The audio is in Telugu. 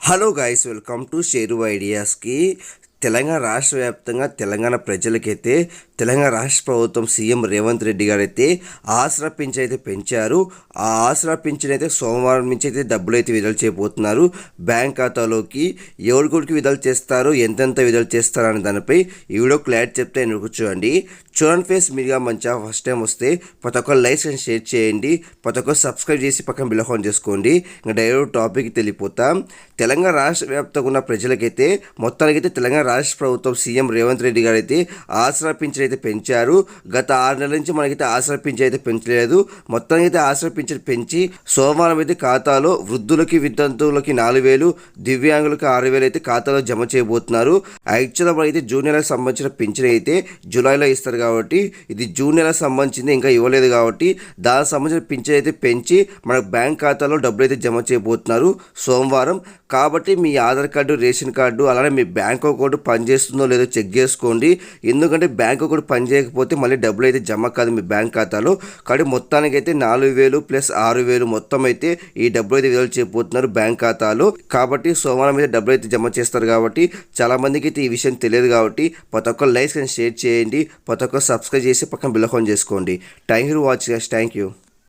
Hello guys, welcome to Sheru ఐడియాస్కి. తెలంగాణ రాష్ట్ర వ్యాప్తంగా తెలంగాణ ప్రజలకైతే తెలంగాణ రాష్ట్ర ప్రభుత్వం సీఎం రేవంత్ రెడ్డి గారు అయితే ఆసరా పింఛన్ అయితే పెంచారు. ఆ ఆసరా పింఛన్ అయితే సోమవారం నుంచి అయితే డబ్బులు అయితే విడుదల చేయబోతున్నారు బ్యాంక్ ఖాతాలోకి. ఎవరికి విడుదల చేస్తారు, ఎంతెంత విడుదల చేస్తారు అనే దానిపై ఈ వీడియో క్లారిటీ చెప్తే చూడండి. ఫేస్ మీరుగా మంచిగా ఫస్ట్ టైం వస్తే ప్రతి ఒక్క లైక్ అండ్ షేర్ చేయండి, ప్రతి ఒక్క సబ్స్క్రైబ్ చేసి పక్కన బిల్ ఆన్ చేసుకోండి. ఇంకా డైరెక్ట్ టాపిక్ తెలిపోతాం. తెలంగాణ రాష్ట్ర వ్యాప్తంగా ఉన్న ప్రజలకైతే మొత్తానికైతే తెలంగాణ రాష్ట్ర ప్రభుత్వం సీఎం రేవంత్ రెడ్డి గారు అయితే ఆసరా పింఛన్ అయితే పెంచారు. గత 6 నెలల నుంచి మనకైతే ఆసరా పింఛన్ అయితే పెంచలేదు. మొత్తానికి అయితే ఆసరా పింఛన్ పెంచి సోమవారం అయితే ఖాతాలో వృద్ధులకి, వితంతువులకి 4,000, దివ్యాంగులకి 6,000 అయితే ఖాతాలో జమ చేయబోతున్నారు. యాక్చువల్గా అయితే జూన్ నెలకు సంబంధించిన పింఛన్ అయితే జూలైలో ఇస్తారు కాబట్టి ఇది జూన్ నెలకు సంబంధించింది ఇంకా ఇవ్వలేదు కాబట్టి దానికి సంబంధించిన పింఛన్ అయితే పెంచి మన బ్యాంక్ ఖాతాలో డబ్బులు అయితే జమ చేయబోతున్నారు సోమవారం. కాబట్టి మీ ఆధార్ కార్డు, రేషన్ కార్డు, అలానే మీ బ్యాంక్ అకౌంట్ పనిచేస్తుందో లేదో చెక్ చేసుకోండి. ఎందుకంటే బ్యాంక్ అకౌంట్ పనిచేయకపోతే మళ్ళీ డబ్బులు అయితే జమ కాదు మీ బ్యాంక్ ఖాతాలో. కాబట్టి మొత్తానికి అయితే 4,000 + 6,000 మొత్తం అయితే ఈ డబ్బులు అయితే విడుదల చేయబోతున్నారు బ్యాంక్ ఖాతాలో. కాబట్టి సోమవారం అయితే డబ్బులు అయితే జమ చేస్తారు కాబట్టి చాలా మందికి అయితే ఈ విషయం తెలియదు కాబట్టి ప్రతి ఒక్క లైక్ అండ్ షేర్ చేయండి, ప్రతి ఒక్క సబ్స్క్రైబ్ చేసి పక్కన బిల్ ఆన్ చేసుకోండి. Thank you for watching. Thank you.